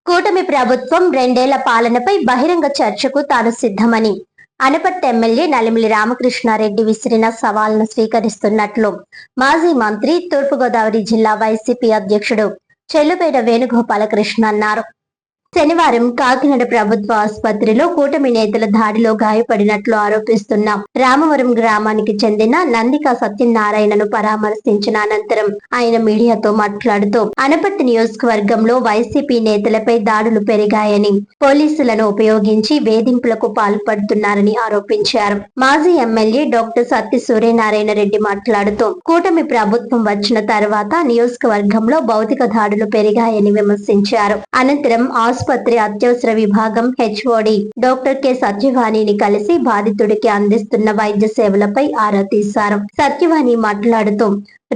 కూటమి ప్రభుత్వం 2 ఏళ్ల పాలనపై బహిరంగ చర్చకు తాను సిద్ధమని అనపర్తి ఎమ్మెల్యే నలిమిలి రామకృష్ణారెడ్డి విసిరిన సవాల్ను స్వీకరిస్తున్నట్లు మాజీ మంత్రి తూర్పుగోదావరి జిల్లా వైసీపీ అధ్యక్షుడు చెల్లుపేట వేణుగోపాలకృష్ణ అన్నారు. శనివారం కాకినాడ ప్రభుత్వ ఆసుపత్రిలో కూటమి నేతల దాడిలో గాయపడినట్లు ఆరోపిస్తున్న రామవరం గ్రామానికి చెందిన నందిక సత్యనారాయణను పరామర్శించిన అనంతరం ఆయన మీడియాతో మాట్లాడుతూ అనపర్తి నియోజకవర్గంలో వైసీపీ నేతలపై దాడులు పెరిగాయని, పోలీసులను ఉపయోగించి వేధింపులకు పాల్పడుతున్నారని ఆరోపించారు. మాజీ ఎమ్మెల్యే డాక్టర్ సత్తి సూర్యనారాయణ రెడ్డి మాట్లాడుతూ కూటమి ప్రభుత్వం వచ్చిన తర్వాత నియోజకవర్గంలో భౌతిక దాడులు పెరిగాయని విమర్శించారు. అనంతరం ఆసుపత్రి అత్యవసర విభాగం హెచ్ఓడి డాక్టర్ కె సత్యవాణిని కలిసి బాధితుడికి అందిస్తున్న వైద్య సేవలపై ఆరా తీశారు. సత్యవాణి మాట్లాడుతూ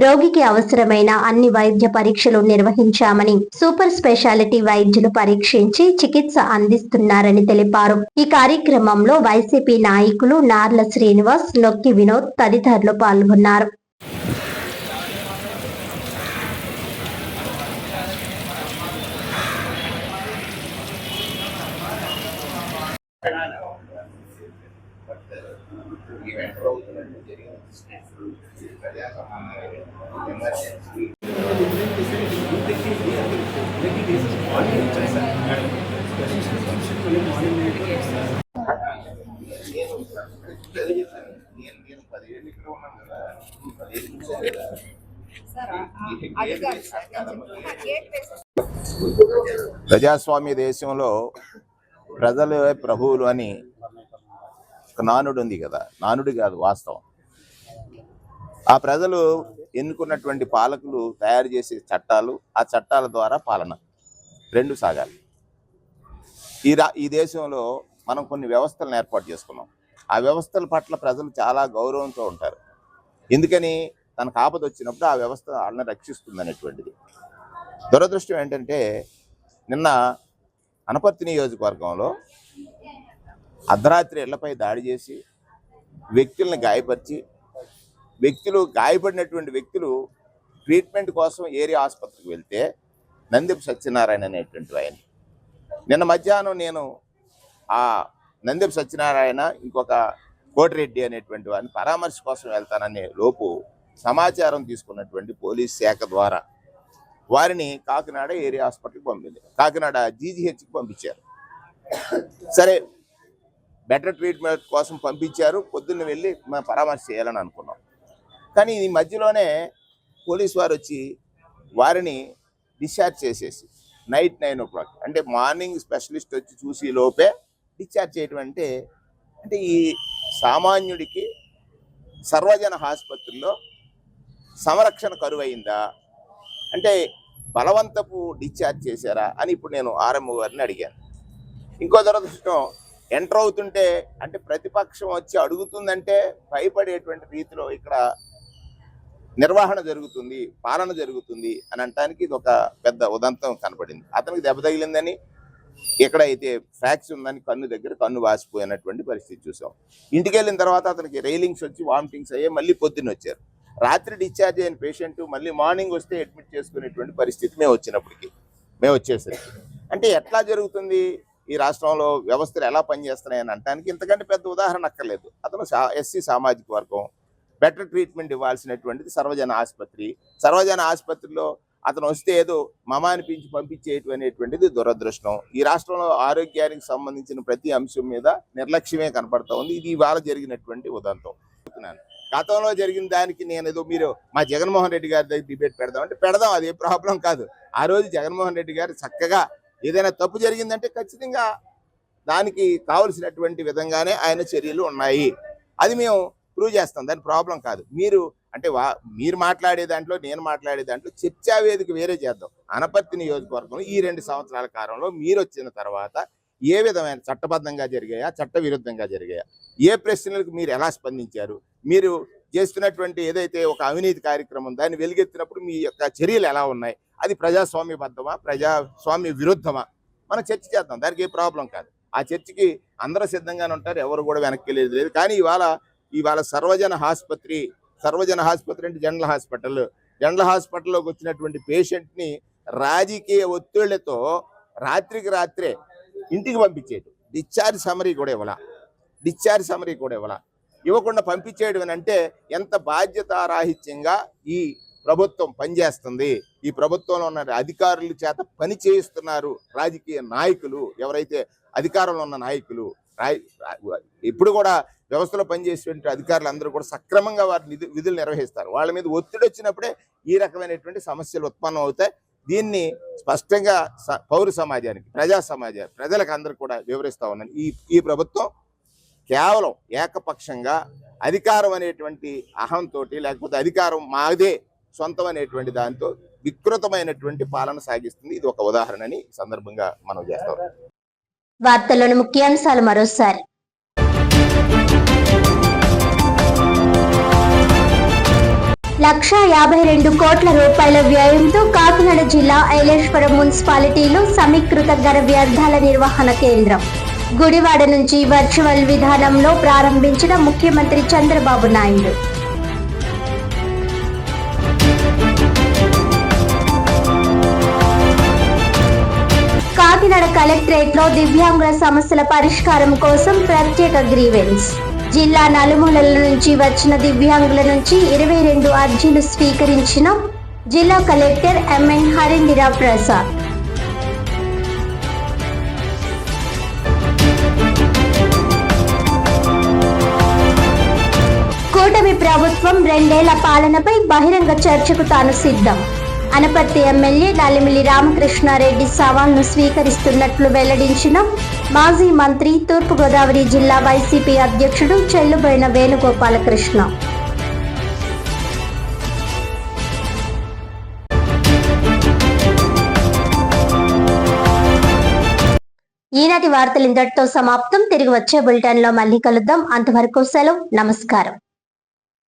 రోగికి అవసరమైన అన్ని వైద్య పరీక్షలు నిర్వహించామని, సూపర్ స్పెషాలిటీ వైద్యులు పరీక్షించి చికిత్స అందిస్తున్నారని తెలిపారు. ఈ కార్యక్రమంలో వైసీపీ నాయకులు నార్ల శ్రీనివాస్, నొక్కి వినోద్ తదితరులు పాల్గొన్నారు. ప్రజాస్వామ్య దేశంలో ప్రజలు ప్రభువులు అని ఒక నానుడు ఉంది కదా, నానుడు కాదు వాస్తవం. ఆ ప్రజలు ఎన్నుకున్నటువంటి పాలకులు తయారు చేసే చట్టాలు, ఆ చట్టాల ద్వారా పాలన రెండు సాగాలి. ఈ దేశంలో మనం కొన్ని వ్యవస్థలను ఏర్పాటు చేసుకున్నాం. ఆ వ్యవస్థల పట్ల ప్రజలు చాలా గౌరవంతో ఉంటారు. ఎందుకని? తనకు ఆపద వచ్చినప్పుడు ఆ వ్యవస్థ వాళ్ళని రక్షిస్తుంది అనేటువంటిది. దురదృష్టం ఏంటంటే, నిన్న అనపర్తి నియోజకవర్గంలో అర్ధరాత్రి ఇళ్లపై దాడి చేసి వ్యక్తులను గాయపరిచి, గాయపడినటువంటి వ్యక్తులు ట్రీట్మెంట్ కోసం ఏరియా ఆసుపత్రికి వెళ్తే నందిపు సత్యనారాయణ అనేటువంటి ఆయన, నిన్న మధ్యాహ్నం నేను ఆ నందిపు సత్యనారాయణ ఇంకొక కోటిరెడ్డి అనేటువంటి వారిని పరామర్శ కోసం వెళ్తాననే లోపు సమాచారం తీసుకున్నటువంటి పోలీస్ శాఖ ద్వారా వారిని కాకినాడ ఏరియా హాస్పిటల్కి పంపింది. కాకినాడ జీజీహెచ్కి పంపించారు. సరే, బెటర్ ట్రీట్మెంట్ కోసం పంపించారు. పొద్దున్న వెళ్ళి మేము పరామర్శ చేయాలని అనుకున్నాం. కానీ ఈ మధ్యలోనే పోలీసు వారు వచ్చి వారిని డిశ్చార్జ్ చేసేసి నైట్ 9 o'clock, అంటే మార్నింగ్ స్పెషలిస్ట్ వచ్చి చూసి లోపే డిశ్చార్జ్ చేయడం అంటే ఈ సామాన్యుడికి సర్వజన ఆసుపత్రిలో సంరక్షణ కరువైందా, అంటే బలవంతపు డిశ్చార్జ్ చేశారా అని ఇప్పుడు నేను ఆర్ఎంఓ గారిని అడిగాను. ఇంకో దురదృష్టం, ఎంటర్ అవుతుంటే అంటే ప్రతిపక్షం వచ్చి అడుగుతుందంటే భయపడేటువంటి రీతిలో ఇక్కడ నిర్వహణ జరుగుతుంది, పాలన జరుగుతుంది అని అనటానికి ఇది ఒక పెద్ద ఉదంతం కనపడింది. అతనికి దెబ్బ తగిలిందని, ఎక్కడైతే ఫ్రాక్స్ ఉందని కన్ను దగ్గర కన్ను వాసిపోయినటువంటి పరిస్థితి చూసాం. ఇంటికి వెళ్ళిన తర్వాత అతనికి రైలింగ్స్ వచ్చి వామిటింగ్స్ అయ్యాయి. మళ్ళీ పొద్దున్న వచ్చారు. రాత్రి డిశ్చార్జ్ అయిన పేషెంట్ మళ్ళీ మార్నింగ్ వస్తే అడ్మిట్ చేసుకునేటువంటి పరిస్థితి మేము వచ్చేసరికి అంటే ఎట్లా జరుగుతుంది? ఈ రాష్ట్రంలో వ్యవస్థలు ఎలా పనిచేస్తున్నాయని అనటానికి ఇంతకంటే పెద్ద ఉదాహరణ అక్కర్లేదు. అతను ఎస్సీ సామాజిక వర్గం, బెటర్ ట్రీట్మెంట్ ఇవ్వాల్సినటువంటిది సర్వజన ఆసుపత్రిలో అతను వస్తే ఏదో మమ అనిపించి పంపించేటువంటిది దురదృష్టం. ఈ రాష్ట్రంలో ఆరోగ్యానికి సంబంధించిన ప్రతి అంశం మీద నిర్లక్ష్యమే కనపడతా ఉంది. ఇది ఇవాళ జరిగినటువంటి ఉదంతం. గతంలో జరిగిన దానికి నేను ఏదో మీరు మా జగన్మోహన్ రెడ్డి గారి దగ్గర డిబేట్ పెడదామంటే పెడదాం, అది ఏ ప్రాబ్లం కాదు. ఆ రోజు జగన్మోహన్ రెడ్డి గారు చక్కగా ఏదైనా తప్పు జరిగిందంటే ఖచ్చితంగా దానికి కావలసినటువంటి విధంగానే ఆయన చర్యలు ఉన్నాయి, అది మేము ప్రూవ్ చేస్తాం, దాని ప్రాబ్లం కాదు. మీరు మాట్లాడే దాంట్లో నేను మాట్లాడే దాంట్లో చర్చా వేదిక వేరే చేద్దాం. అనపర్తి నియోజకవర్గంలో ఈ 2 సంవత్సరాల కాలంలో మీరు వచ్చిన తర్వాత ఏ విధమైన చట్టబద్ధంగా జరిగాయా, చట్టవిరుద్ధంగా జరిగాయా, ఏ ప్రశ్నలకు మీరు ఎలా స్పందించారు, మీరు చేస్తున్నటువంటి ఏదైతే ఒక అవినీతి కార్యక్రమం దాన్ని వెలుగెత్తినప్పుడు మీ యొక్క చర్యలు ఎలా ఉన్నాయి, అది ప్రజాస్వామ్యబద్ధమా, ప్రజాస్వామ్య విరుద్ధమా, మనం చర్చ చేద్దాం. దానికి ఏ ప్రాబ్లం కాదు. ఆ చర్చకి అందరూ సిద్ధంగానే ఉంటారు, ఎవరు కూడా వెనక్కి వెళ్ళేది లేదు. కానీ ఇవాళ సర్వజన ఆసుపత్రి అంటే జనరల్ హాస్పిటల్లోకి వచ్చినటువంటి పేషెంట్ని రాజకీయ ఒత్తిళ్లతో రాత్రికి రాత్రే ఇంటికి పంపించేయడం, డిశ్చార్జ్ సమరీ కూడా ఇవ్వాల, ఇవ్వకుండా పంపించేయడం అని అంటే ఎంత బాధ్యతారాహిత్యంగా ఈ ప్రభుత్వం పనిచేస్తుంది. ఈ ప్రభుత్వంలో ఉన్న అధికారుల చేత పని చేయిస్తున్నారు రాజకీయ నాయకులు, ఎవరైతే అధికారంలో ఉన్న నాయకులు. ఇప్పుడు కూడా వ్యవస్థలో పనిచేసేటువంటి అధికారులు అందరూ కూడా సక్రమంగా వారి విధులు నిర్వహిస్తారు. వాళ్ళ మీద ఒత్తిడి వచ్చినప్పుడే ఈ రకమైనటువంటి సమస్యలు ఉత్పన్నం అవుతాయి. దీన్ని స్పష్టంగా పౌర సమాజానికి, ప్రజలకు అందరూ కూడా వివరిస్తా ఉన్నాను. ఈ ప్రభుత్వం కేవలం ఏకపక్షంగా అధికారం అనేటువంటి అహంతో, లేకపోతే అధికారం మాదే సొంతం అనేటువంటి దాంతో వికృతమైనటువంటి పాలన సాగిస్తుంది. ఇది ఒక ఉదాహరణని ఈ సందర్భంగా మనం చేస్తాం. వార్తల్లోని ముఖ్యాంశాలు మరోసారి. ₹1,52 కోట్ల వ్యయంతో కాకినాడ జిల్లా ఐలేశ్వరం మున్సిపాలిటీలో సమీకృత ఘన వ్యర్థాల నిర్వహణ కేంద్రం గుడివాడ నుంచి వర్చువల్ విధానంలో ప్రారంభించిన ముఖ్యమంత్రి చంద్రబాబు నాయుడు. కాకినాడ కలెక్టరేట్ లో దివ్యాంగుల సమస్యల పరిష్కారం కోసం ప్రత్యేక గ్రీవెన్స్. జిల్లా నలుమూలల నుంచి వచ్చిన దివ్యాంగుల నుంచి 22 అర్జీలు స్వీకరించిన జిల్లా కలెక్టర్ ఎంఎన్ హరీంద్ర ప్రసాద్. కూటమి ప్రభుత్వం 2 ఏళ్ల పాలనపై బహిరంగ చర్చకు తాను సిద్ధం. అనపర్తి ఎమ్మెల్యే నలిమిలి రామకృష్ణారెడ్డి సవాల్ను స్వీకరిస్తున్నట్లు వెల్లడించిన మాజీ మంత్రి, తూర్పుగోదావరి జిల్లా వైసీపీ అధ్యక్షుడు చెల్లుబోయిన వేణుగోపాలకృష్ణ. ఈనాటి వార్తలు ఇంతటితో సమాప్తం. తిరిగి వచ్చే బులెటిన్ లో మళ్ళీ కలుద్దాం. అంతవరకు సెలవు. నమస్కారం.